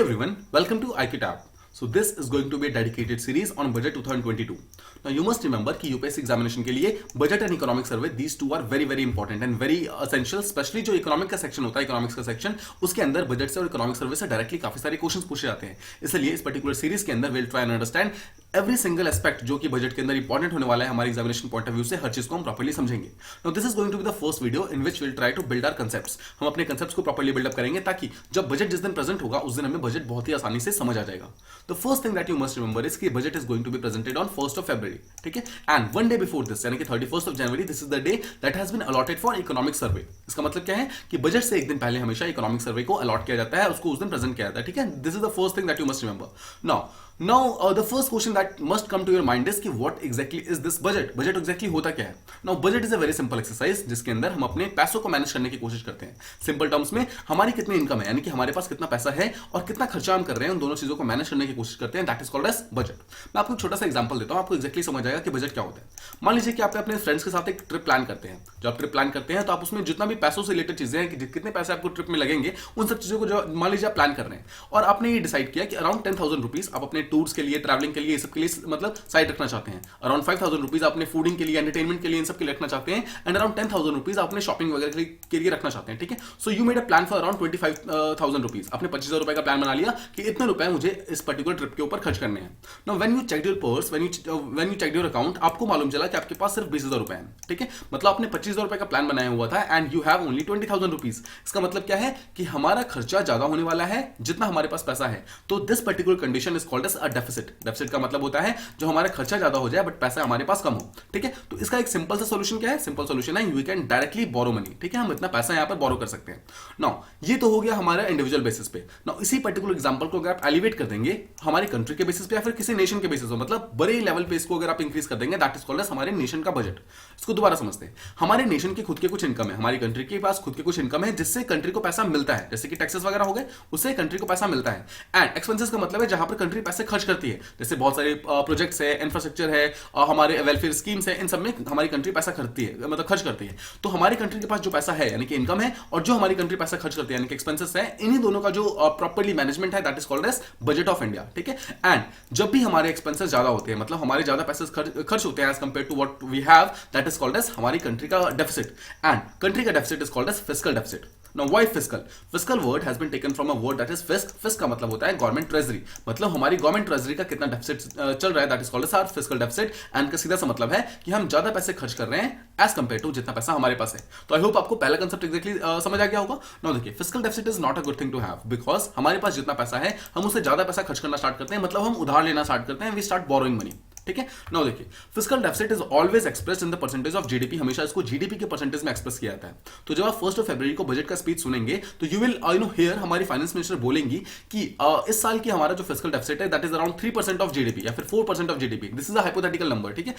everyone, welcome to IQTab. So this is going to be a dedicated series on budget 2022. Now you must remember कि UPSC examination के लिए budget and economic survey these two are very very important and very essential, especially जो economic का section होता है, economics का section, उसके अंदर बजट से और इकोनॉमिक सर्वे से डायरेक्टली काफी सारे क्वेश्चंस पूछे जाते हैं. इसलिए इस पर्टिकुलर सीरीज के अंदर will try and understand every single aspect जो कि बजट के अंदर इंपॉर्टेंट होने वाला है हमारे एग्जामिनेशन पॉइंट ऑफ व्यू से, हर चीज को हम प्रॉपर्ली समझेंगे. Now this is going to be the first video in which will try to build our concepts. हम अपने कंसेप्ट्स को प्रॉपर्ली बिल्डअप करेंगे ताकि जब बजट जिस दिन प्रेजेंट होगा उस दिन हमें बजट बहुत ही आसानी से समझ आ जाएगा. The first thing that you must remember is कि budget is going to be presented on 1st of February. ठीक है, and one day before this यानी कि 31st of January, this is the day that has been allotted for economic survey. इसका मतलब क्या है कि बजट से एक दिन पहले हमेशा इकोनॉमिक सर्वे को अलॉट किया जाता है, उसको उस दिन प्रेजेंट किया जाता है. ठीक है, this is the first thing that you must remember. Now, the first question that must come to your mind is कि what exactly is this budget? Budget exactly होता क्या है? Now, budget is a very simple exercise जिसके अंदर हम अपने पैसों को मैनेज करने की कोशिश करते हैं. सिंपल टर्म्स में हमारी कितनी इनकम है, यानी कि हमारे पास कितना पैसा है और कितना खर्चा हम कर रहे हैं, उन दोनों चीजों को मैनेज करने की कोशिश करते हैं. That is called as budget. मैं आपको एक छोटा सा एग्जांपल देता हूं, आपको एक्जैक्टली समझ आएगा कि बजट क्या होता है. मान लीजिए कि आप अपने फ्रेंड्स के साथ एक ट्रिप प्लान करते हैं. जब आप ट्रिप प्लान करते हैं तो आप उसमें जितना भी पैसों से रिलेटेड चीजें हैं कि कितने पैसे आपको ट्रिप में लगेंगे, उन सब चीजों को जो मान लीजिए आप प्लान कर रहे हैं और आपने ये डिसाइड किया कि अराउंड 10,000 रुपीज आप अपने टूर्स के लिए, ट्रैवलिंग के लिए, सब के लिए मतलब साइड रखना चाहते हैं. अराउंड 5,000 रुपीज अपने फूडिंग के लिए, एंटरटेनमेंट के लिए, इन सब के लिए रखना चाहते हैं. एंड अराउंड 10,000 रुपीज अपने शॉपिंग वगैरह के लिए रखना चाहते हैं. ठीक है, so you made a plan for around 25,000 rupees. आपने 25,000 रुपए का प्लान बना लिया कि इतने रुपए मुझे इस पर्टिकुलर ट्रिप के ऊपर खर्च करने हैं. Now when you check your purse, when you check your account, आपको मालूम चला कि आपके पास सिर्फ 20,000 रुपए हैं. ठीक है, मतलब आपने 25,000 रुपए का प्लान बनाया हुआ था and you have only 20,000 rupees. इसका मतलब क्या है कि हमारा खर्चा ज्यादा होने वाला है जितना हमारे पास पैसा है. तो this particular condition is called as a deficit. Deficit का मतलब होता है जो हमारा खर्चा ज्यादा हो जाए बट पैसा हमारे पास कम हो. ठीक है, तो इसका एक सिंपल सा सॉल्यूशन क्या है? सिंपल सॉल्यूशन है you can directly borrow money. ठीक है, हम इतना पैसा यहां पर बोरो कर सकते हैं. नाउ ये तो हो गया हमारा इंडिविजुअल बेसिस पे. नाउ इसी पर्टिकुलर एग्जांपल को अगर आप एलिवेट कर देंगे हमारे कंट्री के बेसिस पे या फिर किसी नेशन के बेसिस पे, मतलब बड़े लेवल पे इसको अगर आप इंक्रीज कर देंगे, दैट इज कॉल्ड एज हमारे नेशन का बजट. इसको दोबारा समझते हैं. हमारे नेशन के खुद के कुछ इनकम है, हमारी कंट्री के पास खुद के कुछ इनकम है जिससे कंट्री को पैसा मिलता है, जैसे कि टैक्सेस वगैरह हो गए, उससे कंट्री को पैसा मिलता है. एंड एक्सपेंसेस का मतलब है जहां पर कंट्री पैसे खर्च करती है, जैसे बहुत सारे प्रोजेक्ट्स है, इंफ्रास्ट्रक्चर है, हमारे वेलफेयर स्कीम्स है, इन सब में हमारी कंट्री पैसा खर्चती है, मतलब खर्च करती है. तो हमारी कंट्री के पास जो पैसा है यानी कि इनकम है और जो हमारी कंट्री पैसा खर्च करती है यानी कि एक्सपेंसेस है, इन्हीं दोनों का जो प्रॉपर्ली मैनेजमेंट है that is called as budget of India. ठीक है, एंड जब भी हमारे एक्सपेंसेस ज्यादा होते हैं, मतलब हमारे ज्यादा पैसे खर्च होते हैं as compare to what we have, that is called as हमारी कंट्री का डेफिसिट. एंड कंट्री का deficit is called as fiscal deficit. Now why fiscal? Fiscal word has been taken from a word that is fisk. Fisk का मतलब होता है government treasury, मतलब हमारी government treasury का कितना डेफिसिट चल रहा है, that is called as our fiscal deficit. And का सीधा सा मतलब है कि हम ज्यादा पैसे खर्च कर रहे हैं एज कंपेयर टू जितना पैसा हमारे पास है. तो आई होप आपको पहला कंसेप्ट एक्जेक्टली समझ आ गया होगा. नाउ देखिए, fiscal deficit is not a good thing to have because हमारे पास जितना पैसा है हम उससे ज्यादा पैसा खर्च करना स्टार्ट करते हैं, मतलब हम उधार लेना स्टार्ट करते हैं, वी स्टार्ट बोरोइंग मनी. ठीक है, नाउ देखिए, fiscal deficit is always expressed in the percentage of GDP. हमेशा इसको जीडीपी के परसेंटेज में एक्सप्रेस किया जाता है. तो जब आप 1st of February को बजट का स्पीच सुनेंगे तो यू विल हियर हमारी फाइनेंस मिनिस्टर बोलेंगी कि इस साल की हमारा जो फिस्कल डेफिसिट है that is around 3% of GDP या फिर 4% of GDP. This is a hypothetical number. ठीक है,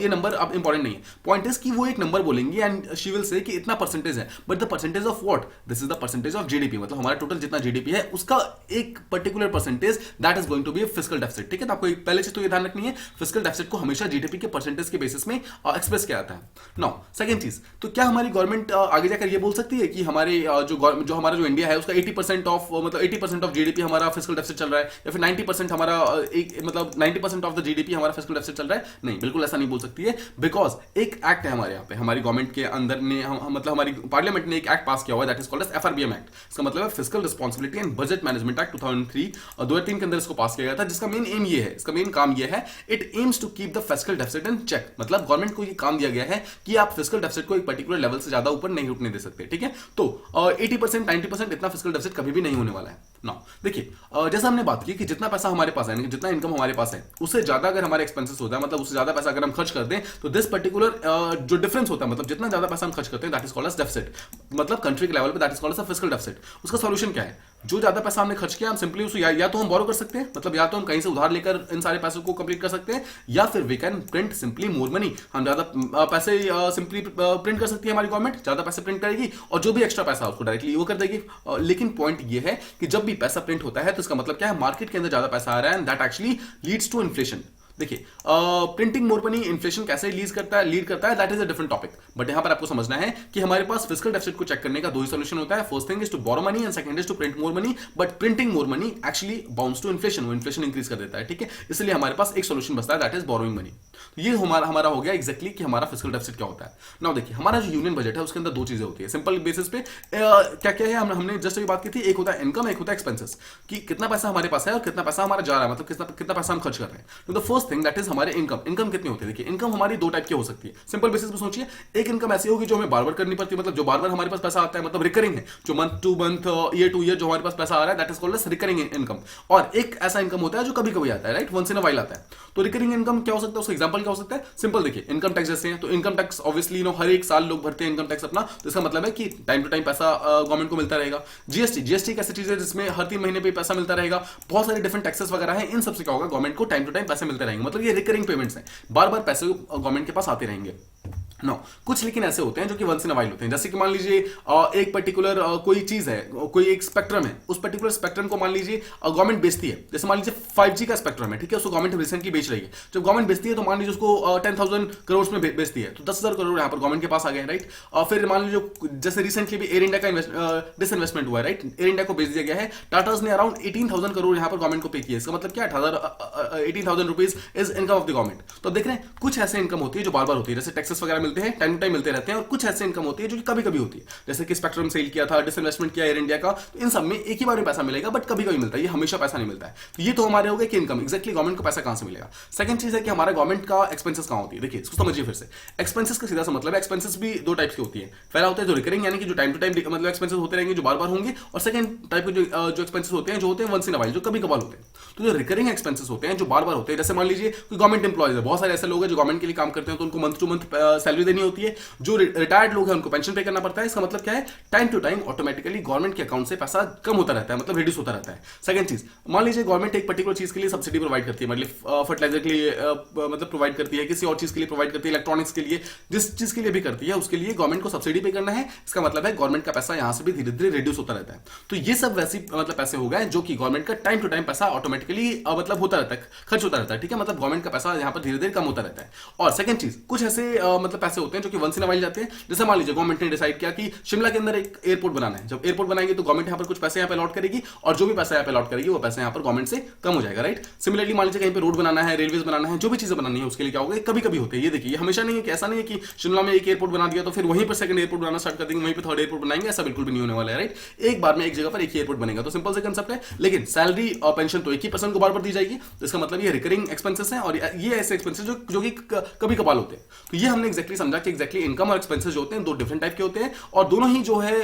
ये नंबर अब इंपॉर्टेंट नहीं है. पॉइंट इज कि वो एक नंबर बोलेंगी एंड शी विल से कि इतना परसेंटेज है, but the percentage of what? This is the percentage of GDP, मतलब हमारा टोटल जितना जीडीपी है उसका एक particular percentage that is going to be fiscal deficit. ठीक है, तो आपको पहले चीज तो ये ध्यान रखनी है, फिस्कल डेफिसिट को हमेशा जीडीपी के परसेंटेज के बेसिस में एक्सप्रेस किया जाता है. नाउ सेकंड चीज, तो क्या हमारी गवर्नमेंट आगे जाकर ये बोल सकती है कि हमारे जो हमारा जो इंडिया है उसका 80% ऑफ मतलब 80% ऑफ जीडीपी हमारा फिस्कल डेफिसिट चल रहा है या फिर 90% हमारा मतलब 90% ऑफ द जीडीपी हमारा फिस्कल डेफिसिट चल रहा है? नहीं, बिल्कुल ऐसा नहीं बोल सकती है. बिकॉज एक एक्ट है हमारे यहाँ पे, हमारी गवर्नमेंट के अंदर ने मतलब हमारी पार्लियामेंट ने एक एक्ट पास किया हुआ है that is called as FRBM act. इसका मतलब है fiscal responsibility and budget management act 2003 के अंदर इसको पास किया गया था, जिसका मेन एम ये है, इसका मेन काम ये है, it aims to keep the fiscal deficit in check. मतलब गवर्नमेंट को ये काम दिया गया है कि आप फिस्कल डेफिसिट को एक पर्टिकुलर लेवल से ज्यादा ऊपर नहीं उठने दे सकते. ठीक है, तो 80% 90% इतना फिस्कल डेफिसिट कभी भी नहीं होने वाला है. नाउ देखिए, जैसा हमने बात की कि जितना पैसा हमारे पास है, जितना इनकम हमारे पास है, उससे ज्यादा अगर हमारे एक्सपेंसेस होता है, मतलब उससे ज्यादा पैसा अगर हम खर्च कर दें, तो दिस पर्टिकुलर जो डिफरेंस होता है, मतलब जितना ज्यादा पैसा हम खर्च करते हैं that is called as deficit, मतलब कंट्री के लेवल पे that is called as fiscal deficit. उसका सॉल्यूशन क्या है? जो ज्यादा पैसा हमने खर्च किया हम सिंपली उसको या तो हम बोरो कर सकते हैं, मतलब या तो हम कहीं से उधार लेकर इन सारे पैसों को कंप्लीट कर सकते हैं, या फिर we can print simply more money. हम ज्यादा पैसे सिंपली प्रिंट कर सकती है हमारी गवर्नमेंट, ज्यादा पैसे प्रिंट करेगी और जो भी एक्स्ट्रा पैसा उसको डायरेक्टली वो कर देगी. लेकिन पॉइंट ये है कि जब भी पैसा प्रिंट होता है तो इसका मतलब क्या है, मार्केट के अंदर ज्यादा पैसा आ रहा है and that actually leads to inflation. देखिए प्रिंटिंग मोर मनी इन्फ्लेशन कैसे लीड करता है that is a different topic, but यहां पर आपको समझना है कि हमारे पास फिस्कल डेफिसिट को चेक करने का दो ही सोल्यूशन होता है. First thing is to borrow money and second is to print more money, but printing more money actually bounce to inflation, वो इन्फ्लेशन इंक्रीज कर देता है. ठीक है, इसलिए हमारे पास एक सोल्यूशन बचता है दैट इज बोरोइंग मनी. तो ये हमारा हो गया एग्जैक्टली कि हमारा फिस्कल डेफिसिट क्या होता है. नाउ देखिए हमारा जो यूनियन बजट है उसके अंदर दो चीजें होती है सिंपल बेसिस पे. क्या क्या है हमने जस्ट अभी बात की थी, एक होता है इनकम, एक होता है एक्सपेंसेस, कि कितना पैसा हमारे पास है और कितना पैसा हमारा जा रहा है, मतलब कितना पैसा हम खर्च कर रहे हैं. तो the first thing that is हमारे इनकम कितनी होती है. देखिए इनकम हमारी दो टाइप की हो सकती है सिंपल बेसिस पे सोचिए. एक इनकम ऐसी होगी जो हमें बार बार करनी पड़ती है, मतलब जो बार बार हमारे पास पैसा आता है, मतलब रिकरिंग है, जो month to month year to year जो हमारे पास पैसा आ रहा है that is called as recurring income. और एक ऐसा इनकम होता है जो कभी कभी आता है, right, once in a while आता है. तो रिकरिंग इनकम क्या हो सकता है, उसका एग्जांपल क्या हो सकता है. सिंपल देखिए इनकम टैक्स जैसे हैं, तो इनकम टैक्स ऑब्वियसली हर एक साल लोग भरते हैं इनकम टैक्स अपना, तो इसका मतलब है कि टाइम टू टाइम पैसा गवर्नमेंट को मिलता रहेगा. जीएसटी एक ऐसी चीज है जिसमें हर 3 महीने पे पैसा मिलता रहेगा. बहुत सारे डिफरेंट टैक्सेस वगैरह हैं, इन सबसे क्या होगा गवर्नमेंट को टाइम टू टाइम पैसे मिलते रहेंगे, मतलब ये रिकरिंग पेमेंट्स हैं, बार बार पैसे गवर्नमेंट के पास आते रहेंगे. नो कुछ लेकिन ऐसे होते हैं जो कि वंस इन अ वाइल होते हैं, जैसे कि मान लीजिए एक पर्टिकुलर कोई चीज है, कोई एक स्पेक्ट्रम है, उस पर्टिकुलर स्पेक्ट्रम को मान लीजिए गवर्नमेंट बेचती है. जैसे मान लीजिए 5G का स्पेक्ट्रम है, ठीक है, उसको गवर्नमेंट रिसेंटली बेच रही है. जब गवर्नमेंट बेचती है तो मान लीजिए उसको 10,000 करोड़ में बेचती है, तो 10,000 करोड़ यहाँ पर गवर्नमेंट के पास आ गए, राइट. और फिर मान लीजिए जैसे रिसेंटली भी एयर इंडिया का डिसइन्वेस्टमेंट हुआ है, राइट, एयर इंडिया को बेच दिया गया है. टाटाज ने अराउंड 18,000 करोड़ यहाँ पर गवर्नमेंट को पे किया. इसका मतलब क्या है 18,000 rupees is income of the government. तो देख रहे हैं कुछ ऐसे इनकम होती है जो बार बार होती है, जैसे टैक्सेस वगैरह मिलते हैं, टाइम टू टाइम मिलते रहते हैं. और कुछ ऐसे इनकम होती है जो कि कभी कभी होती है, जैसे कि स्पेक्ट्रम सेल किया था, डिसइन्वेस्टमेंट किया एयर इंडिया का, तो इन सब में एक ही बार में पैसा मिलेगा, बट कभी कभी मिलता है, ये हमेशा पैसा नहीं मिलता है. तो ये तो हमारे हो गए कि इनकम, एक्जैक्टली गवर्नमेंट को पैसा कहां से मिलेगा. सेकंड चीज है कि हमारा गवर्नमेंट का एक्सपेंसेस कहां होती है. देखिए इसको समझिए फिर से. एक्सपेंसेस का सीधा सा मतलब है, एक्सपेंसेस भी दो टाइप्स की होती है. पहला होता है जो रिकरिंग, यानी कि जो टाइम टू टाइम मतलब एक्सपेंसेस होते रहेंगे, जो बार बार होंगे. और सेकंड टाइप के जो एक्सपेंसेस होते हैं, जो होते हैं वंस इन अ वाइल, जो कभी कभार होते हैं. तो जो रिकरिंग एक्सपेंसेस होते हैं, जो बार बार होते हैं, जैसे मान लीजिए कोई गवर्नमेंट एम्प्लॉयज है, बहुत सारे ऐसे लोग हैं जो गवर्नमेंट के लिए काम करते हैं, तो उनको मंथ टू मंथ सैलरी देनी होती है. जो रिटायर्ड लोग हैं उनको पेंशन पे करना पड़ता है. इसका मतलब क्या है, time to time automatically government के अकाउंट से पैसा कम होता रहता है, मतलब रिड्यूस होता रहता है. सेकंड चीज, मान लीजिए गवर्नमेंट एक पर्टिकुलर चीज के लिए सब्सिडी प्रोवाइड करती है, मतलब फर्टिलाइजर के लिए मतलब प्रोवाइड करती है, किसी और चीज के लिए प्रोवाइड करती है, इलेक्ट्रॉनिक्स के लिए, जिस चीज के लिए भी करती है उसके लिए गवर्नमेंट को सब्सिडी पे करना है. इसका मतलब है गवर्नमेंट का पैसा यहां से भी धीरे धीरे रिड्यूस होता रहता है. तो ये सब वैसी मतलब पैसे हो गए जो कि गवर्नमेंट का टाइम टू टाइम पैसा ऑटोमेटिकली मतलब होता रहता है, खर्च होता रहता है. ठीक है, मतलब गवर्नमेंट का पैसा यहाँ पर धीरे धीरे कम होता रहता है. और सेकंड चीज, कुछ ऐसे मतलब पैसे होते हैं जो कि वंस इन अ वाइल जाते हैं. जैसे मान लीजिए गवर्नमेंट ने डिसाइड किया कि शिमला के अंदर एक एयरपोर्ट बनाना है. जब एयरपोर्ट बनाएंगे तो गवर्नमेंट यहाँ पर कुछ पैसे यहाँ पे अलॉट करेगी, और जो भी पैसा यहाँ पे अलॉट करेगी वो पैसा यहाँ पर गवर्नमेंट से कम हो जाएगा, राइट. सिमिलरली मान लीजिए कहीं पे रोड बनाना है, रेलवेज बनाना है, जो भी चीजें बनानी है उसके लिए क्या होगा, कभी कभी होते हैं. ये देखिए हमेशा नहीं है कि ऐसा नहीं है कि शिमला में एक एयरपोर्ट बना दिया तो फिर वहीं पर सेकंड एयरपोर्ट बनाना स्टार्ट कर देंगे, वहीं पर थर्ड एयरपोर्ट बनाएंगे, ऐसा बिल्कुल भी नहीं होने वाला है, राइट. एक बार में एक जगह पर एक ही एयरपोर्ट बनेगा. तो सिंपल से कंसेप्ट है. लेकिन सैलरी और पेंशन तो एक ही पर्सन को बार बार दी जाएगी, तो इसका मतलब ये रिकरिंग एक्सपेंसेस हैं, और ये ऐसे एक्सपेंसेस जो कि कभी कभार होते हैं. तो ये हमने एक्जैक्टली समझा कि एक्जैक्टली इनकम और एक्सपेंसेस जो होते हैं दो डिफरेंट टाइप के होते हैं, और दोनों ही जो है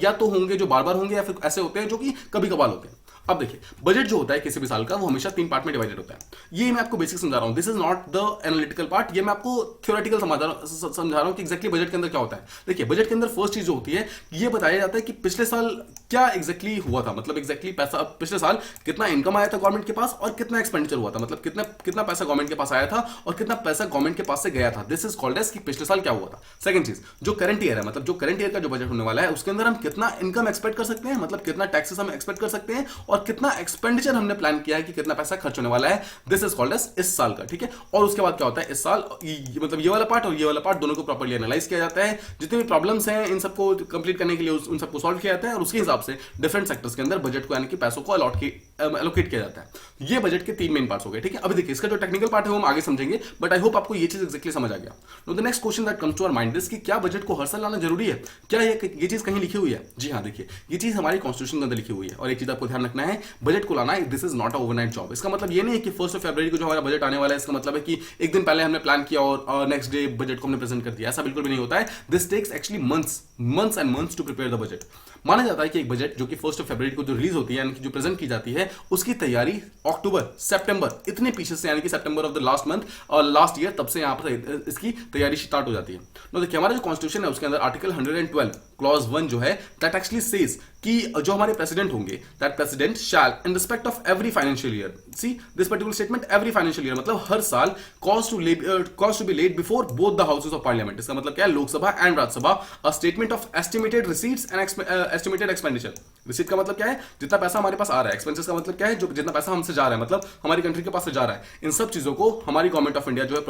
या तो होंगे जो बार बार होंगे, या फिर ऐसे होते हैं जो कि कभी कभार होते हैं. अब देखिए बजट जो होता है किसी भी साल का वो हमेशा 3 पार्ट में डिवाइडेड होता है. ये मैं आपको बेसिक समझा रहा हूं, this is not the analytical part, ये मैं आपको थ्योरेटिकल समझा रहा हूं कि एक्जैक्टली बजट के अंदर क्या होता है. देखिए बजट के अंदर फर्स्ट चीज जो होती है, ये बताया जाता है कि पिछले साल क्या एक्जैक्टली हुआ था, मतलब एक्जैक्टली पैसा पिछले साल कितना इनकम आया था गवर्नमेंट के पास, और कितना एक्सपेंडिचर हुआ था, मतलब कितना पैसा गवर्नमेंट के पास आया था और कितना पैसा गवर्नमेंट के पास से गया था. दिस इज कॉल्ड एज कि पिछले साल क्या हुआ था. सेकंड चीज, जो करंट ईयर है, मतलब जो करंट ईयर का जो बजट होने वाला है उसके अंदर हम कितना इनकम एक्सपेक्ट कर सकते हैं, मतलब कितना टैक्सेस हम एक्सपेक्ट कर सकते हैं, और कितना एक्सपेंडिचर हमने प्लान किया है कि कितना पैसा खर्च होने वाला है. दिस इज कॉल्ड एज इस साल का. ठीक है, और उसके बाद क्या होता है, इस साल मतलब ये वाला पार्ट और ये वाला पार्ट दोनों को प्रॉपर्ली एनालाइज किया जाता है. जितने भी प्रॉब्लम्स हैं इन सबको कंप्लीट करने के लिए उन सबको सॉल्व किया जाता है, और उसके हिसाब से डिफरेंट सेक्टर्स के अंदर बजट को यानी कि पैसों को एलोकेट किया जाता है. ये बजट के 3 मेन पार्ट्स हो गए. ठीक है, अभी देखिए इसका जो टेक्निकल पार्ट है वो हम आगे समझेंगे, बट आई होप आपको ये चीज एक्जैक्टली समझ आ गया. Now the next question that comes to our mind is कि क्या बजट को हर साल लाना जरूरी है, क्या ये चीज कहीं लिखी हुई है. जी हाँ, देखिए ये चीज हमारी कॉन्स्टिट्यूशन के अंदर लिखी हुई है, और एक चीज आपको ध्यान रखना है, बजट को लाना this is not a overnight job. इसका मतलब ये नहीं है कि 1 फरवरी को जो हमारा बजट आने वाला है इसका मतलब है कि एक दिन पहले हमने प्लान किया और नेक्स्ट डे बजट को हमने प्रेजेंट कर दिया. ऐसा बिल्कुल भी नहीं होता है. This takes actually months and months to prepare the budget. माना जाता है कि एक बजट जो कि 1 फरवरी को जो रिलीज होती है यानी कि जो प्रेजेंट की जाती है, उसकी तैयारी अक्टूबर सितंबर इतने पीछे से यानी कि सितंबर ऑफ द लास्ट मंथ और लास्ट ईयर तब से यहाँ पर इसकी तैयारी स्टार्ट हो जाती है. तो देखिए हमारा जो कॉन्स्टिट्यूशन है उसके अंदर आर्टिकल 112 क्लॉज 1 जो है दैट एक्चुअली सेज कि जो हमारे प्रेसिडेंट होंगे that president shall in respect of every financial year, see this particular statement, every financial year मतलब हर साल cause to be laid before both the houses of parliament. इसका मतलब क्या है, Lok Sabha and Rajya Sabha, a statement of estimated receipts and estimated expenditure. Receipt का मतलब क्या है, जितना पैसा हमारे पास आ रहा है। एक्सपेंसेस का मतलब क्या है, जो जितना पैसा हमसे जा रहा है, मतलब हमारी कंट्री के पास से जा रहा है। इन सब चीजों को हमारी गवर्नमेंट ऑफ इंडिया जो है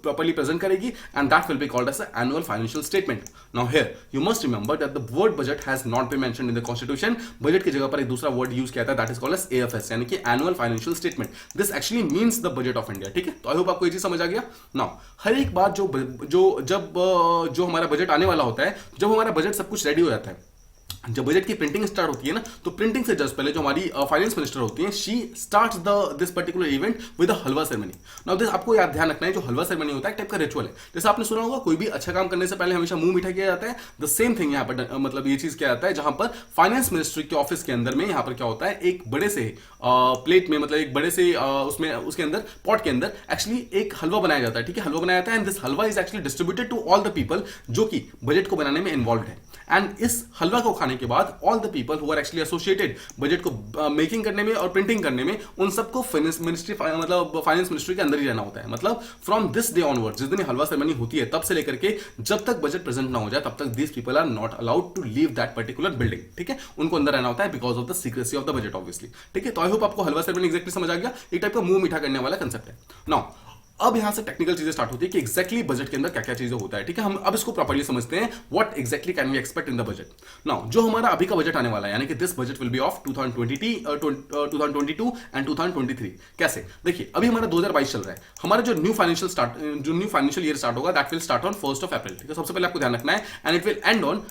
प्रॉपर्ली प्रेजेंट करेगी, and that will be called as annual financial statement. Now here you must remember that the word budget has not been mentioned in the constitution. Budget की जगह पर एक दूसरा word use किया था, that is called as AFS, यानी कि annual financial statement. This actually means the budget of India. ठीक है, तो आई होप आपको ये चीज समझ आ गया। नाउ हर एक बार जो हमारा बजट आने वाला होता है, जब हमारा बजट सब कुछ रेडी हो जाता है, जब बजट की प्रिंटिंग स्टार्ट होती है ना, तो प्रिंटिंग से जस्ट पहले जो हमारी फाइनेंस मिनिस्टर होती है, she starts this particular event with a halwa ceremony. Now this आपको याद ध्यान रखना है, जो हलवा सेरेमनी होता है एक टाइप का रिचुअल है। जैसे आपने सुना होगा, कोई भी अच्छा काम करने से पहले हमेशा मुंह मीठा किया जाता है। द सेम थिंग यहाँ पर मतलब ये चीज क्या जाता है, जहां पर फाइनेंस मिनिस्ट्री के ऑफिस के अंदर में यहाँ पर क्या होता है, एक बड़े से प्लेट में, मतलब एक बड़े से उसमें उसके अंदर पॉट के अंदर एक्चुअली एक हलवा बनाया जाता है। ठीक है, हलवा बनाया जाता है, and this halwa is actually distributed to all the people जो कि बजट को बनाने में इन्वॉल्व है। एंड इस हलवा को खाने के बाद all the people who are actually associated budget को मेकिंग करने में और प्रिंटिंग करने में, उन सबको फाइनेंस मिनिस्ट्री मतलब फाइनेंस मिनिस्ट्री के अंदर ही रहना होता है। मतलब फ्रॉम दिस डे ऑनवर्ड, जिस दिन हलवा सेरेमनी होती है, तब से लेकर के जब तक बजट प्रेजेंट ना हो जाए, तब तक these people are not allowed to leave that particular building. ठीक है, उनको अंदर रहना होता है because of the secrecy of the budget obviously. ठीक है, तो आई होप आपको हलवा सेरेमनी एक्जैक्टली समझ आ गया। एक टाइप का मुंह मीठा करने वाला कंसेप्ट है। नाउ अब यहां से टेक्निकल चीजें स्टार्ट होती है कि एक्जैक्टली बजट के अंदर क्या क्या चीजें होता है। ठीक है, हम अब इसको प्रॉपर्ली समझते हैं, what exactly can we expect in the budget. Now जो हमारा अभी का बजट आने वाला है, यानी कि this budget will be of 2022 and 2023। कैसे, देखिए अभी हमारा 2022 चल रहा है, हमारा जो न्यू फाइनेंशियल ईयर स्टार्ट होगा, that will start on 1st of April। ठीक है, सबसे पहले आपको ध्यान रखना है, and it will and on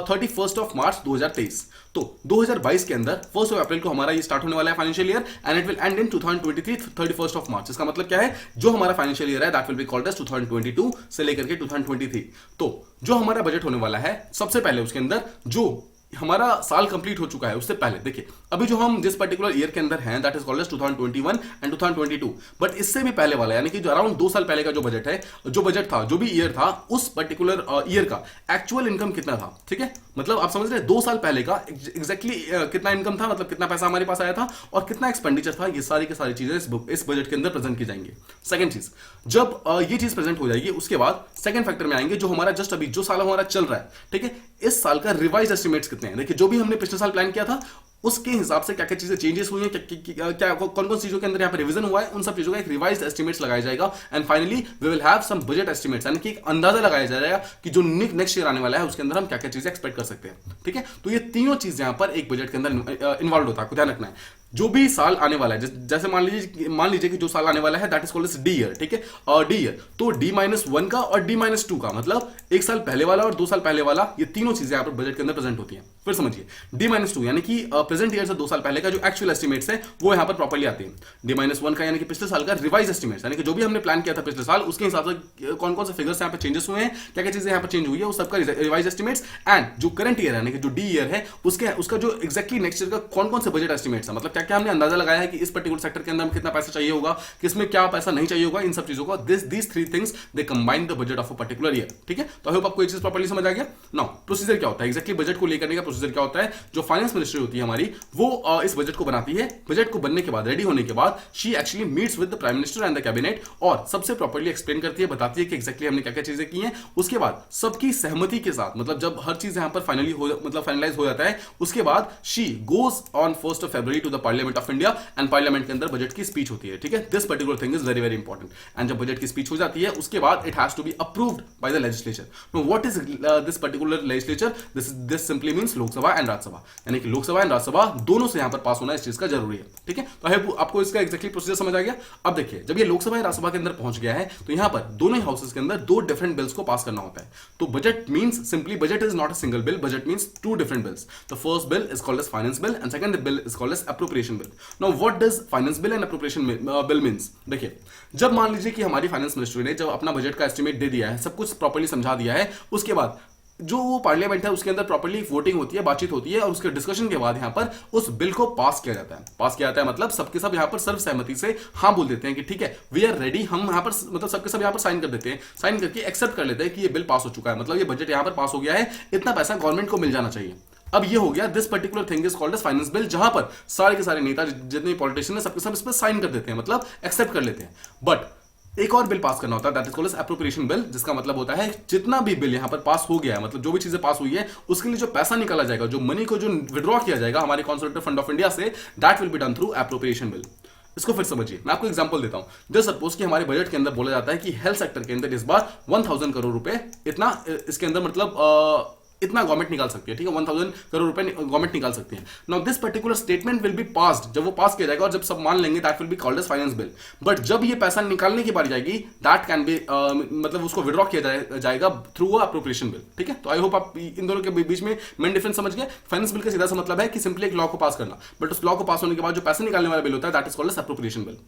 31st of March 2023। तो 2022 के अंदर 1st of April को हमारा ये स्टार्ट होने वाला है financial year, and it will and in 2023 31st of March। इसका मतलब क्या है, जो हमारा फाइनेंशियल ईयर है that will be called as 2022 से लेकर के 2023। तो जो हमारा बजट होने वाला है, सबसे पहले उसके अंदर जो हमारा साल कंप्लीट हो चुका है, उससे पहले देखिए अभी जो हम जिस पर्टिकुलर ईयर के अंदर हैं, that is called as 2021 and 2022। But इससे भी पहले वाला, यानी कि जो अराउंड 2 साल पहले का जो बजट है, जो बजट था, जो भी ईयर था, उस पर्टिकुलर ईयर का एक्चुअल इनकम कितना था। ठीक है, मतलब आप समझ रहे हैं, 2 साल पहले का एग्जैक्टली कितना इनकम था, मतलब कितना पैसा हमारे पास आया था और कितना एक्सपेंडिचर था, ये सारी की सारी चीजें इस बजट के अंदर प्रेजेंट की जाएंगी। सेकंड चीज, जब ये चीज प्रेजेंट हो जाएगी, उसके बाद सेकंड फैक्टर में आएंगे, जो हमारा जस्ट अभी जो साल हमारा चल रहा है, ठीक है, इस साल का रिवाइज एस्टिमेट्स कितने हैं। देखिए जो भी हमने पिछले साल प्लान किया था, उसके हिसाब से क्या क्या चीजें चेंजेस हुई हैं, क्या कौन कौन चीजों के अंदर यहाँ पर रिवीजन हुआ है, उन सब चीजों का एक रिवाइज एस्टिमेट्स लगाया जाएगा। And finally we will have some budget estimates, यानी कि एक अंदाजा लगाया जाएगा कि जो नेक्स्ट ईयर आने वाला है, उसके अंदर हम क्या क्या चीजें एक्सपेक्ट कर सकते हैं। ठीक है, तो ये तीनों चीज यहाँ पर एक बजट के अंदर इन्वॉल्व होता है, आपको ध्यान रखना है। जो भी साल आने वाला है, जैसे मान लीजिए कि जो साल आने वाला है that is called as the year. ठीक है, और डी ईयर तो D-1 का और D-2 का, मतलब एक साल पहले वाला और 2 साल पहले वाला, ये तीनों चीजें यहाँ पर बजट के अंदर प्रेजेंट होती हैं। फिर समझिए, D-2 यानी कि प्रेजेंट ईयर से 2 साल पहले का जो एक्चुअल एस्टिमेट्स है, वो यहाँ पर प्रॉपर्ली आते हैं। D-1 का यानी कि पिछले साल का रिवाइज एस्टिमेट्स, यानी कि जो भी हमने प्लान किया था पिछले साल, उसके हिसाब से कौन कौन से फिगर्स यहाँ पर चेंजेस हुए हैं, क्या क्या चीजें यहाँ पर चेंज हुई है, उस सबका रिवाइज एस्टिमेट्स। एंड जो करंट ईयर यानी कि जो डी ईयर है, उसका जो एक्जैक्टली नेक्स्ट ईयर का कौन कौन से बजट एस्टिमेट्स है, मतलब क्या क्या हमने अंदाजा लगाया कि इस पर्टिकुलर सेक्टर के अंदर कितना पैसा चाहिए होगा, किसमें क्या पैसा नहीं चाहिए होगा, इन सब चीजों को these three things they combine the budget of a particular year। ठीक है, तो आई होप आपको ये चीज प्रॉपर्ली समझ आ गया। नाउ प्रोसीजर क्या होता है, एग्जैक्टली बजट को लेकर का प्रोसीजर क्या होता है। जो फाइनेंस मिनिस्ट्री होती है हमारी, वो इस बजट को बनाती है। बजट को बनने के बाद, रेडी होने के बाद, she actually meets with the prime minister and the cabinet, और सबसे प्रॉपर्ली एक्सप्लेन करती है, बताती है कि एक्जैक्टली हमने क्या क्या चीजें की हैं। उसके बाद सबकी सहमति के साथ, मतलब जब हर चीज यहां पर फाइनलाइज हो जाता है, उसके बाद she goes on 1st of February to the parliament of India, and parliament के अंदर बजट की स्पीच होती है। ठीक है, this particular thing is very very important. And जब बजट की स्पीच हो जाती है, उसके बाद it has to be approved by the legislature. Now what is this particular legislature, this simply means Lok Sabha and Rajya Sabha, यानी कि लोकसभा एंड राज्यसभा दोनों से यहां पर पास होना इस चीज का जरूरी है। ठीक है, तो आपको इसका एक्जैक्टली प्रोसीजर समझ आ गया। अब देखिए, जब ये लोकसभा या राज्यसभा के अंदर पहुंच गया है, तो यहां पर दोनों ही हाउसेस के अंदर 2 डिफरेंट बिल्स को पास करना होता है। तो budget means simply, budget is not a single bill, budget means 2 different bills. The first bill is called as finance bill and second bill is called as appropriation bill. Now what does finance bill and appropriation bill means, देखिए जब मान लीजिए कि हमारी finance ministry ने जब अपना budget का एस्टिमेट दे दिया है, सब कुछ प्रॉपर्ली समझा दिया है, उसके बाद जो वो पार्लियामेंट है उसके अंदर प्रॉपर्ली वोटिंग होती है, बातचीत होती है, और उसके डिस्कशन के बाद यहाँ पर उस बिल को पास किया जाता है। पास किया जाता है मतलब सबके सब यहाँ पर सर्वसहमति से हाँ बोल देते हैं कि ठीक है, वी आर रेडी, हम यहाँ पर मतलब सबके सब यहाँ पर साइन कर देते हैं, साइन करके एक्सेप्ट कर लेते हैं कि ये बिल पास हो चुका है, मतलब ये बजट यहाँ पर पास हो गया है, इतना पैसा गवर्नमेंट को मिल जाना चाहिए। अब ये हो गया, this particular thing is called as finance bill, जहां पर सारे के सारे नेता, जितने पॉलिटिशियन है, सबके सब इस पर साइन कर देते हैं, मतलब एक्सेप्ट कर लेते हैं। बट एक और बिल पास करना होता है, that is called as appropriation bill, जिसका मतलब होता है जितना भी बिल यहां पर पास हो गया है, मतलब जो भी चीजें पास हुई है उसके लिए जो पैसा निकाला जाएगा, जो मनी को जो विड्रॉ किया जाएगा हमारे कंसोलिडेटेड फंड ऑफ इंडिया से, that will be done through appropriation bill. इसको फिर समझिए, मैं आपको एग्जांपल देता हूं। जस्ट सपोज कि हमारे बजट के अंदर बोला जाता है कि हेल्थ सेक्टर के अंदर इस बार 1000 करोड़ रुपए इतना इसके अंदर मतलब इतना गवर्नमेंट निकाल सकती है, ठीक है, 1000 करोड़ रुपए गवर्नमेंट निकाल सकती है। Now this particular statement will be passed, जब वो पास किया जाएगा और जब सब मान लेंगे, that will be called as finance bill. But जब ये पैसा निकालने की बारी जाएगी, दैट कैन बी मतलब उसको विड्रॉ किया जाएगा थ्रू अ एप्रोप्रिएशन बिल, ठीक है। तो आई होप आप इन दोनों के बीच में मेन डिफरेंस समझ गए। फाइनेंस बिल का सीधा सा मतलब है कि सिंपली एक लॉ को पास करना, बट उस लॉ को पास होने के बाद जो पैसे निकालने वाला बिल होता है, that is called as appropriation bill.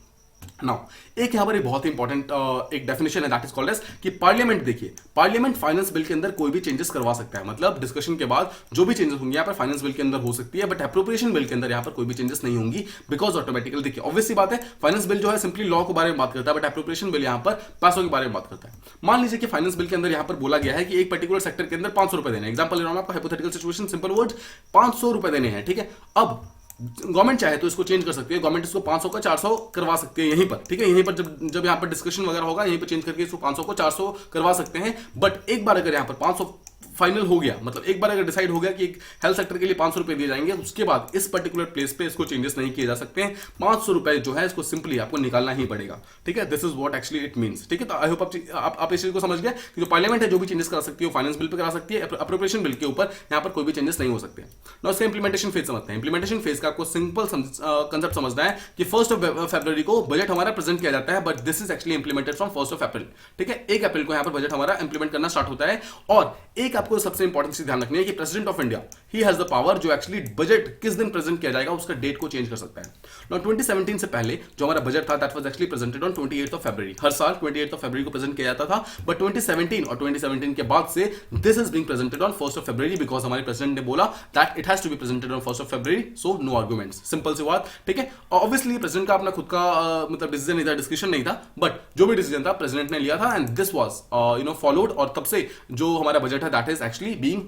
Now एक यहां पर बहुत ही इंपॉर्टेंट एक डेफिनेशन है, दैट इज कॉल्ड एज कि पार्लियामेंट, देखिए पार्लियामेंट फाइनेंस बिल के अंदर कोई भी चेंजेस करवा सकता है, मतलब डिस्कशन के बाद जो भी चेंजेस होंगे यहां पर फाइनेंस बिल के अंदर हो सकती है, बट एप्रोप्रिएशन बिल के अंदर यहां पर कोई भी चेंजेस नहीं होंगी, बिकॉज ऑटोमेटिकली, देखिए ऑब्वियस सी बात है, फाइनेंस बिल जो है सिंपली लॉ के बारे में बात करता है, बट एप्रोप्रिएशन बिल यहां पर पैसों के बारे में बात करता है। मान लीजिए कि फाइनेंस बिल के अंदर यहां पर बोला गया है कि एक पर्टिकुलर सेक्टर के अंदर 500 रुपए देने, एग्जांपल ले रहा हूं आपको, हाइपोथेटिकल सिचुएशन, सिंपल वर्ड, 500 रुपए देने हैं, ठीक है। अब गवर्नमेंट चाहे तो इसको चेंज कर सकती है, गवर्नमेंट इसको 500 का 400 करवा सकती है यहीं पर, ठीक है, यहीं पर जब यहां पर डिस्कशन वगैरह होगा, यहीं पर चेंज करके इसको 500 को 400 करवा सकते हैं। बट एक बार अगर यहां पर 500 फाइनल हो गया, मतलब एक बार अगर डिसाइड हो गया कि एक हेल्थ सेक्टर के लिए 500 रुपए दिए जाएंगे, उसके बाद इस पर्टिकुलर प्लेस पे इसको चेंजेस नहीं किए जा सकते हैं। 500 रुपए जो है इसको सिंपली आपको निकालना ही पड़ेगा, ठीक है। This is what actually it means, ठीक है। तो आई होप आप इस चीज को समझ गए कि जो पार्लियामेंट है जो भी चेंजेस करा सकती है वो फाइनेंस बिल पे करा सकती है, एप्रोप्रिएशन बिल के ऊपर यहां पर कोई भी चेंजेस नहीं हो सकते। नाउ इसका इंप्लीमेंटेशन फेज समझते हैं। इंप्लीमेंटेशन फेज का आपको सिंपल कंसेप्ट समझना है कि 1 फरवरी को बजट हमारा प्रेजेंट किया जाता है, but this is actually implemented from 1 अप्रैल, ठीक है। 1 अप्रैल को यहां पर बजट हमारा इंप्लीमेंट करना स्टार्ट होता है। और एक आपको सबसे इंपॉर्टेंट ध्यान रखनी है कि president of India he has the power, जो एक्चुअली बजट किस दिन प्रेजेंट किया जाएगा उसका डेट को चेंज कर सकता है। नाउ 2017 से पहले जो हमारा बजट था, that was actually presented on 28th of February. हर साल 28th ऑफ फरवरी को प्रेजेंट किया जाता था, बट 2017 और 2017 के बाद से this is being presented on 1 February, because हमारे प्रेसिडेंट ने बोला that it has to be presented on 1 February, so no arguments, simple सी बात, ठीक है। ऑब्वियसली प्रेसिडेंट का अपना खुद का मतलब डिसीजन नहीं था, डिस्कशन नहीं था, बट जो भी डिसीजन था प्रेसिडेंट ने लिया था, एंड दिस वाज फॉलोड। और तब से जो हमारा बजट है that is actually being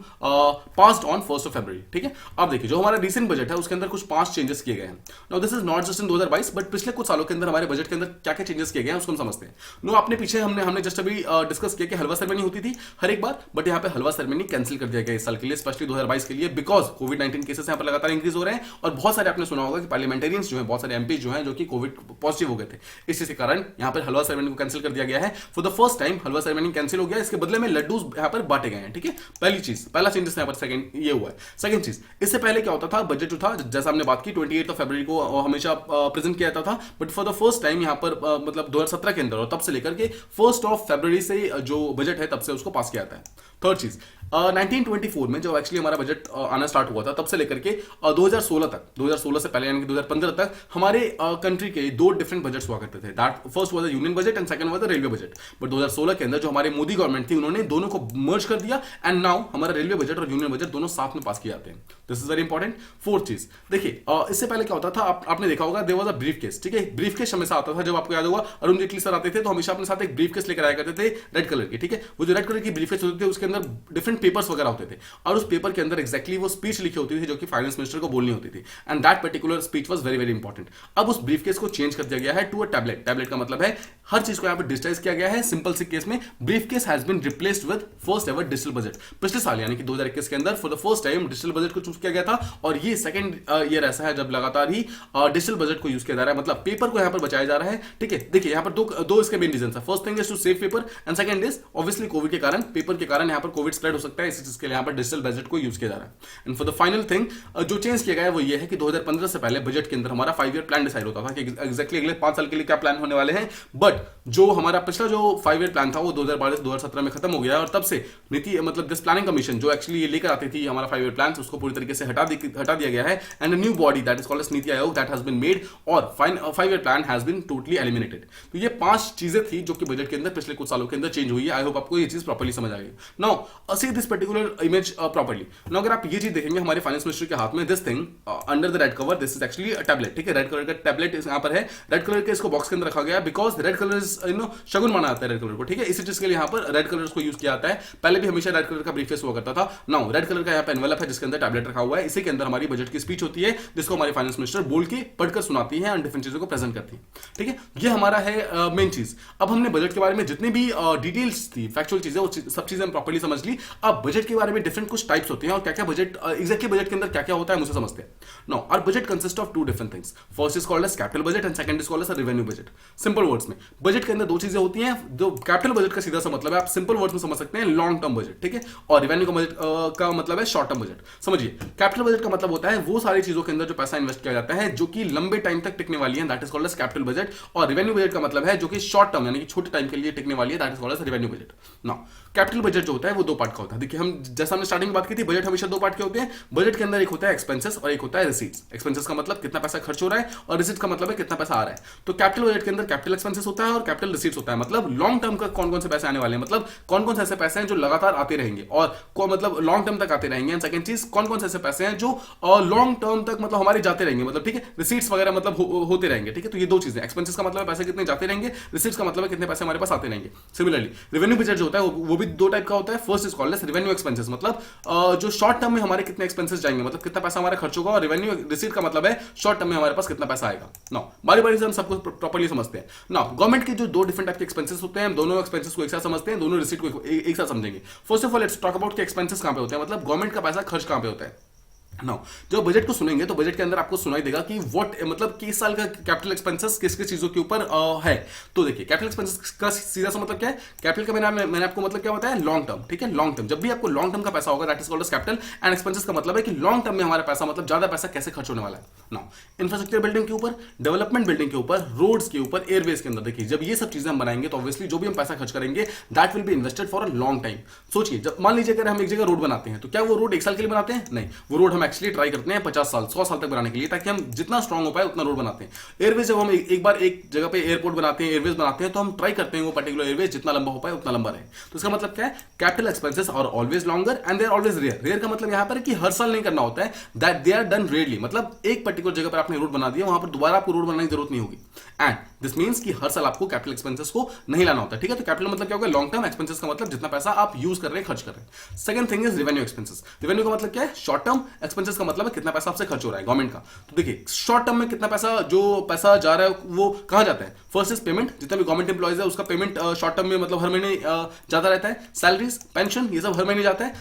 passed on 1 फरवरी, ठीक है। अब देखिए जो हमारा रिसेंट बजट है उसके अंदर कुछ 5 चेंजेस किए गए हैं। Now this is not just in 2022, but पिछले कुछ सालों के अंदर हमारे बजट के अंदर क्या क्या चेंजेस किए गए हैं उसको हम समझते हैं। नो आपने पीछे हमने जस्ट अभी डिस्कस किया कि हलवा सेरेमनी होती थी हर एक बार, बट यहाँ पे हलवा सेरेमनी कैंसिल कर दिया गया इस साल के लिए, स्पेशली 2022 के लिए, बिकॉज कोविड-19 केसेस यहाँ पर लगातार इंक्रीज हो रहे हैं। और बहुत सारे आपने सुना होगा कि पार्लियामेंटेरियंस जो है, बहुत सारे एमपी जो हैं जो कि कोविड पॉजिटिव हो गए थे, इसी के कारण यहाँ पर हलवा सेरेमनी को कैंसिल कर दिया गया है। For the first time halwa ceremony cancel हो गया, इसके बदले में लड्डू यहाँ पर बांटे गए हैं, ठीक है। पहली चीज, पहला चेंजेस यहाँ पर सेकंड ये हुआ है। सेकंड चीज, इससे पहले क्या होता था, बजट जो था जैसा हमने बात की 28 फरवरी को हमेशा प्रेजेंट किया जाता था, but for the first time यहाँ पर मतलब 2017 के अंदर और तब से लेकर के 1 फरवरी से जो बजट है तब से उसको पास किया जाता है। थर्ड चीज, 1924 में जो एक्चुअली हमारा बजट आना स्टार्ट हुआ था, तब से लेकर के 2016 तक, 2016 से पहले यानी कि 2015 तक हमारे कंट्री के 2 डिफरेंट बजट्स हुआ करते थे। That first was the union budget and second was the railway budget. But 2016 के अंदर जो हमारी मोदी गवर्नमेंट थी उन्होंने दोनों को मर्ज कर दिया, एंड नाउ हमारा रेलवे बजट और यूनियन बजट दोनों साथ में पास किए जाते हैं। This is very important. Fourth चीज, देखिए इससे पहले क्या होता था, आपने देखा होगा, there was a brief case, ठीक है। ब्रीफ केस हमेशा आता था, जब आपको याद होगा अरुण जेटली सर आते थे तो हमेशा अपने साथ एक ब्रीफ केस लेकर आया करते थे रेड कलर की, ठीक है। वो जो रेड कलर की ब्रीफ केस होते थे उसके अंदर डिफरेंट पेपर्स वगैरह होते थे, और उस पेपर के अंदर एक्जैक्टली वो स्पीच लिखी होती थी जो कि फाइनेंस मिनिस्टर को बोलनी होती थी, and that particular speech was very very important. अब उस ब्रीफ केस को चेंज कर दिया गया है टू अ टैबलेट। टैबलेट का मतलब है हर चीज को यहां पर डिजिटाइज किया गया है। सिंपल सी केस में briefcase has been replaced with first ever digital budget. पिछले साल यानी कि 2021 के अंदर for the first time digital budget को चूज किया गया था, और ये सेकंड ईयर ऐसा है जब लगातार ही डिजिटल बजट को यूज किया जा रहा है, मतलब पेपर को यहां पर बचाया जा रहा है, ठीक है। देखिए यहां पर दो इसके मेन रीजन है। First thing is to save paper, and second is obviously Covid के कारण, पेपर के कारण यहां पर कोविड स्प्रेड हो सकता है, इसी चीज के लिए यहां पर डिजिटल बजट को यूज किया जा रहा है। And for the final thing जो चेंज किया गया है वो ये है कि 2015 से पहले बजट के अंदर हमारा 5 ईयर प्लान डिसाइड होता था कि एग्जैक्टली अगले 5 साल के लिए क्या प्लान होने वाले हैं, बट जो हमारा पिछला जो 5 ईयर प्लान था वो 2012-2017 में खत्म हो गया, और तब से नीति मतलब दिस प्लानिंग कमीशन जो एक्चुअली ये लेकर आती थी हमारा 5 ईयर प्लान, उसको पूरी तरीके से हटा दिया गया है, and new body that is called as Niti Aayog that has been made, और 5 year plan has been totally eliminated. तो ये 5 चीजें थी जो कि बजट के अंदर पिछले कुछ सालों के अंदर चेंज हुई है। आई होप आपको ये चीज प्रॉपर्ली समझ आ गई। Now this particular image properly. Now अगर आप ये चीज देखेंगे हमारे फाइनेंस मिनिस्टर के हाथ में, this thing under the red cover, this is actually a tablet, ठीक है, रेड कलर का टैबलेट यहाँ पर है, रेड कलर के इसको बॉक्स के अंदर रखा गया बिकॉज रेड कलर इज शगुन माना जाता है रेड कलर को, ठीक है, इसी चीज के लिए यहाँ पर रेड कलर को यूज किया जाता है। पहले भी हमेशा रेड कलर का ब्रीफकेस हुआ करता था। नाउ रेड कलर का यहाँ पे एनवेलप है जिसके अंदर टैबलेट रखा हुआ है, इसी के अंदर हमारी बजट की स्पीच होती है जिसको हमारी फाइनेंस मिनिस्टर बोल के पढ़कर सुनाती है एंड डिफरेंट चीजों को प्रेजेंट करती है, ठीक है, ये हमारा है मेन चीज। अब हमने बजट के बारे में जितनी भी डिटेल्स थी, फैक्चुअल चीजें, वो सब चीजें हम प्रॉपर्ली समझ ली। अब बजट के बारे में डिफरेंट कुछ टाइप्स होते हैं और क्या क्या बजट एग्जैक्टली बजट के अंदर क्या क्या होता है मुझे समझते हैं। Now our budget consist of two different things, first is called as capital budget and second is called as revenue budget. Simple words में बजट के अंदर दो चीजें होती हैं। जो कैपिटल बजट का सीधा सा मतलब है, आप सिंपल वर्ड्स में समझ सकते हैं, लॉन्ग टर्म बजट, ठीक है, और रेवेन्यू का बजट का मतलब है शॉर्ट टर्म बजट। समझिए, कैपिटल बजट का मतलब होता है वो सारी चीजों के अंदर जो पैसा इन्वेस्ट किया जाता है जो कि लंबे टाइम तक टिकने वाली है, that is called as capital budget. और रेवेन्यू बजट का मतलब है जो कि शॉर्ट टर्म यानी कि छोटे टाइम के लिए टिकने वाली है, that is called as revenue budget. Now capital budget जो होता है वो दो पार्ट का होता है। देखिए, हम जैसा हमने स्टार्टिंग में बात की थी, बजट हमेशा दो पार्ट के होते हैं। बजट के अंदर एक होता है एक्सपेंसेस और एक होता है रिसीट्स। एक्सपेंसेस का मतलब कितना पैसा खर्च हो रहा है और रिसीट्स का मतलब है कितना पैसा आ रहा है। तो कैपिटल बजट के अंदर कैपिटल एक्सपेंसेस होता है और कैपिटल रिसीट्स होता है, मतलब लॉन्ग टर्म का कौन कौन से पैसे आने वाले हैं, मतलब कौन कौन से ऐसे पैसे हैं जो लगातार आते रहेंगे और मतलब लॉन्ग टर्म तक आते रहेंगे। एंड सेकंड चीज, कौन कौन से ऐसे पैसे हैं जो लॉन्ग टर्म तक मतलब हमारे जाते रहेंगे, मतलब ठीक है, रिसीट्स वगैरह मतलब होते रहेंगे, ठीक है। तो ये दो चीजें, एक्सपेंसेस का मतलब है पैसे कितने जाते रहेंगे, रिसीट्स का मतलब है कितने पैसे हमारे पास आते रहेंगे। सिमिलरली रेवेन्यू बजट जो होता है वो भी दो टाइप का होता है। First is called as revenue expenses, मतलब जो शॉर्ट टर्म में हमारे कितने एक्सपेंसेस जाएंगे, मतलब कितना पैसा हमारा खर्च होगा, और रेवेन्यू रिसीट का मतलब है शॉर्ट टर्म में हमारे पास कितना पैसा आएगा। नाउ बारी बारी से हम सबको प्रॉपर्ली समझते हैं। नाउ गवर्नमेंट के जो दो डिफरेंट टाइप के एक्सपेंसेस होते हैं, हम दोनों एक्सपेंसेस को एक साथ समझते हैं, दोनों रिसीट को एक साथ समझेंगे। First of all let's talk about कि एक्सपेंसेस कहां पे होते हैं, मतलब गवर्नमेंट का पैसा खर्च कहां पे होता है। नाउ जब बजट को सुनेंगे तो बजट के अंदर आपको सुनाई देगा कि व्हाट मतलब कि इस साल का कैपिटल एक्सपेंसेस किस किस चीजों के ऊपर है। तो देखिए, कैपिटल एक्सपेंसेस का सीधा सा मतलब क्या है, कैपिटल का मैंने आपको मतलब क्या बताया, लॉन्ग टर्म, ठीक है, लॉन्ग टर्म। जब भी आपको लॉन्ग टर्म का पैसा होगा that is called as capital, and expenses का मतलब है कि लॉन्ग टर्म में हमारा पैसा मतलब ज्यादा पैसा कैसे खर्च होने वाला है। नाउ इंफ्रास्ट्रक्चर बिल्डिंग के ऊपर, डेवलपमेंट बिल्डिंग के ऊपर, रोड्स के ऊपर, एयरवेज के अंदर, देखिए जब ये सब चीजें हम बनाएंगे तो ऑब्वियसली जो भी हम पैसा खर्च करेंगे that will be invested for a long time. सोचिए, जब मान लीजिए अगर हम एक जगह रोड बनाते हैं तो क्या वो रोड एक साल के लिए बनाते हैं, नहीं, वो रोड हम एक्चुअली ट्राई करते हैं 50 साल 100 साल तक बनाने के लिए, ताकि हम जितना स्ट्रांग हो पाए उतना रोड बनाते हैं। एयरवेज जब हम एक बार एक जगह पे एयरपोर्ट बनाते हैं, एयरवेज बनाते हैं, तो हम ट्राई करते हैं वो पर्टिकुलर एयरवेज जितना लंबा हो पाए उतना लंबा रहे। तो इसका मतलब क्या है, capital expenses are always longer and they are always rare. Rare का मतलब यहां पर है कि हर साल नहीं करना होता है, that they are done rarely, मतलब एक पर्टिकुलर जगह पर आपने रोड बना दिया, वहां पर दोबारा आपको रोड बनाने की जरूरत नहीं होगी। एंड दिस मींस कि हर साल आपको कैपिटल एक्सपेंसेस को नहीं लाना होता, ठीक है। तो कैपिटल मतलब क्या होगा, लॉन्ग टर्म, एक्सपेंसेस का मतलब जितना पैसा आप यूज कर रहे हैं, खर्च कर रहे हैं। Second thing is revenue expenses. Revenue का मतलब क्या है, शॉर्ट टर्म, एक्सपेंसेस का मतलब है कितना पैसा आपसे खर्च हो रहा है गवर्नमेंट का। तो देखिए, शॉर्ट टर्म में कितना पैसा, जो पैसा जा रहा है वो कहां जाता है। फर्स्ट इज पेमेंट, जितना भी गवर्नमेंट एम्प्लॉइज है उसका पेमेंट शॉर्ट टर्म में मतलब हर महीने जाता रहता है। सैलरीज, पेंशन, ये सब हर महीने जाता है।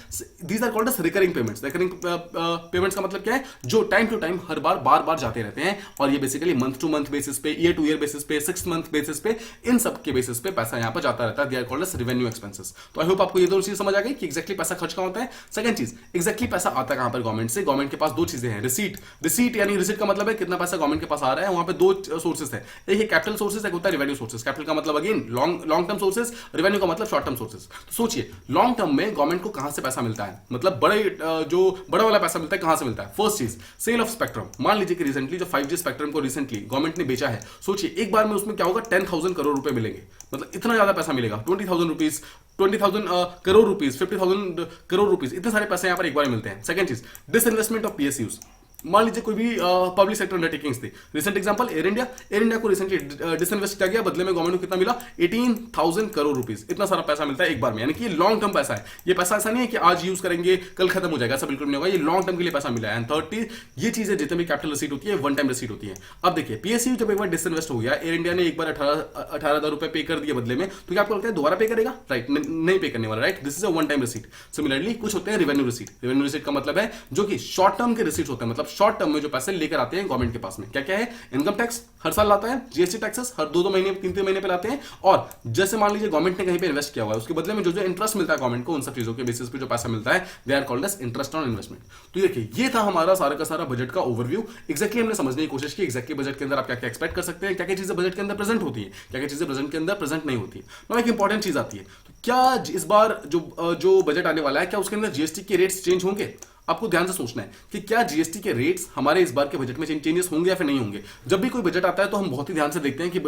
These are called as recurring payments. Recurring payments का मतलब क्या है, जो टाइम टू टाइम हर बार जाते रहते हैं, और ये basically month to month basis पे, ईयर टू ईयर बेसिस पे, 6 मंथ बेसिस पे, इन सब के बेसिस पे पैसा यहाँ पर जाता रहता है। They are called as revenue expenses. तो आई होप आपको ये दो चीज समझ आ गई कि एक्जैक्टली पैसा खर्च कहां होता है। सेकंड चीज, एक्जैक्टली पैसा आता कहां पर गवर्नमेंट से। गवर्नमेंट के पास दो चीजें हैं, रिसीट यानी रिसीट का मतलब है कितना पैसा गवर्नमेंट के पास आ रहा है। वहां पे दो सोर्सेस है, एक है कैपिटल सोर्सेस, एक होता है रेवेन्यू सोर्सेस। कैपिटल का मतलब again long term sources, revenue का मतलब शॉर्ट टर्म सोर्सेस। तो सोचिए, लॉन्ग टर्म में गवर्नमेंट को कहां से पैसा मिलता है, मतलब जो बड़ा वाला पैसा मिलता है कहां से मिलता है। फर्स्ट चीज, सेल ऑफ स्पेक्ट्रम। मान लीजिए कि रिसेंटली जो 5G स्पेक्ट्रम को रिसेंटली गवर्नमेंट ने बेचा है, सोचिए एक बार में उसमें क्या होगा, 10,000 करोड़ रुपए मिलेंगे, मतलब इतना ज्यादा पैसा मिलेगा। 20,000 rupees, 20,000 crore rupees, 50,000 crore rupees, इतने सारे पैसे यहां पर एक बार मिलते हैं। सेकंड चीज, डिसइन्वेस्टमेंट ऑफ PSUs। मान लीजिए कोई भी पब्लिक सेक्टर अंडरटेकिंग्स थी, रिसेंट एग्जांपल एयर इंडिया को रिसेंटली डिसइन्वेस्ट किया गया, बदले में गवर्नमेंट को कितना मिला, 18,000 करोड़ रुपीस। इतना सारा पैसा मिलता है एक बार में, यानी कि लॉन्ग टर्म पैसा है। ये पैसा ऐसा नहीं है कि आज यूज करेंगे कल खत्म हो जाएगा, ऐसा बिल्कुल नहीं होगा, ये लॉन्ग टर्म के लिए पैसा मिला है। एंड थर्ड, ये चीजें जितने भी कैपिटल रिसीट होती है वन टाइम रिसीट होती है। अब देखिए, PSU जब एक बार डिसइन्वेस्ट हो गया, एयर इंडिया ने एक बार 18,000 रुपए पे कर दिए बदले में, तो क्या आपको लगता है दोबारा पे करेगा, राइट, नहीं पे करने वाला, right. This is a one time receipt. Similarly कुछ होते हैं रेवेन्यू रिसीट। रेवेन्यू रिसीट का मतलब है जो कि शॉर्ट टर्म के रिसीट होते हैं, मतलब शॉर्ट टर्म में जो पैसे लेकर आते हैं गवर्नमेंट के पास में। क्या क्या है, इनकम टैक्स हर साल लाता है, GST टैक्सेस हर 2-2 महीने 3-3 महीने पे लाते हैं, और जैसे मान लीजिए गवर्नमेंट ने कहीं पे इन्वेस्ट किया हुआ है, उसके बदले में जो इंटरेस्ट मिलता है गवर्नमेंट को, उन सब चीजों के बेसिस पे जो पैसा मिलता है, they are called as interest on investment. तो देखिए, ये था हमारा सारा का सारा बजट का ओवरव्यू। एक्जैक्टली हमने समझने की कोशिश की एक्जैक्टली बजट के अंदर आप क्या क्या एक्सपेक्ट कर सकते हैं, क्या क्या चीजें बजट के अंदर प्रेजेंट होती है, क्या क्या चीजें बजट के अंदर प्रेजेंट नहीं होती है। एक इंपॉर्टेंट चीज आती है, तो क्या इस बार जो बजट आने वाला है, क्या उसके अंदर GST के रेट्स चेंज होंगे। आपको ध्यान से सोचना है कि क्या जीएसटी के रेट्स हमारे इस बार के बजट में चेंजेस होंगे या फिर नहीं होंगे। जब भी कोई बजट आता है तो हम बहुत ही ध्यान से देखते हैं कि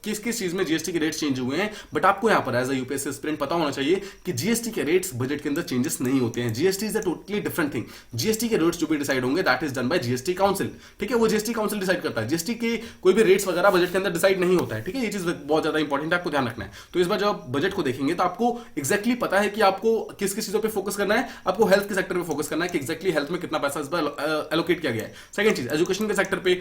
किस किस चीज में जीएसटी के रेट्स चेंज हुए हैं, बट आपको यहाँ पर एज अ यूपीएससी एस्पिरेंट पता होना चाहिए कि जीएसटी के रेट्स बजट के अंदर चेंजेस नहीं होते हैं। GST is a totally different thing. GST के रेट्स जो भी डिसाइड होंगे that is done by GST council, ठीक है, वो जीएसटी काउंसिल डिसाइड करता है। जीएसटी के कोई भी रेट्स वगैरह बजट के अंदर डिसाइड नहीं होता है, ठीक है, ये चीज बहुत ज्यादा इंपॉर्टेंट है, आपको ध्यान रखना है। तो इस बार जब आप बजट को देखेंगे तो आपको एक्जैक्टली पता है कि आपको किस किस चीजों पे फोकस करना है। आपको हेल्थ के सेक्टर पे फोकस करना है कि एक्जैक्टली हेल्थ में कितना पैसा इस बार एलोकेट किया गया है। सेकंड चीज एजुकेशन के सेक्टर पे,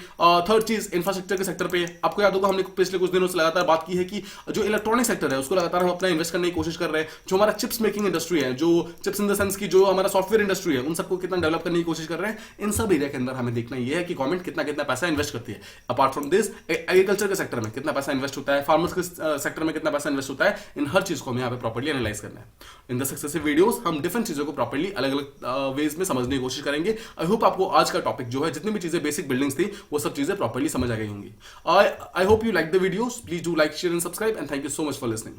थर्ड चीज इंफ्रास्ट्रक्चर के सेक्टर पे। आपको याद होगा हमने पिछले कुछ दिनों से लगातार बात की है कि जो इलेक्ट्रॉनिक सेक्टर है उसको लगातार हम अपना इन्वेस्ट करने की कोशिश कर रहे हैं। जो हमारा चिप्स मेकिंग इंडस्ट्री है, जो चिप्स इन द सेंस की जो हमारा सॉफ्टवेयर इंडस्ट्री है, उन सबको कितना डेवलप करने की कोशिश कर रहे हैं। इन सब एरिया के अंदर हमें देखना यह है कि गवर्नमेंट कितना कितना पैसा इन्वेस्ट करती है। अपार्ट फ्रॉम दिस एग्रीकल्चर के सेक्टर में कितना पैसा इन्वेस्ट होता है, फार्मर्स के सेक्टर में कितना पैसा इन्वेस्ट होता है, इन हर चीज को हमें यहाँ पे प्रॉपर्ली एनालाइज करना है। इन द सक्सेसिव वीडियोस हम डिफरेंट चीजों को प्रॉपर्ली अलग अलग वेज में समझने की कोशिश करेंगे। आई होप आपको आज का टॉपिक जो है, जितनी भी चीजें बेसिक बिल्डिंग्स थी, वो सब चीजें प्रॉपर्ली समझ आ गई होंगी। I hope you like the videos. Please do like, share and subscribe, and thank you so much for listening.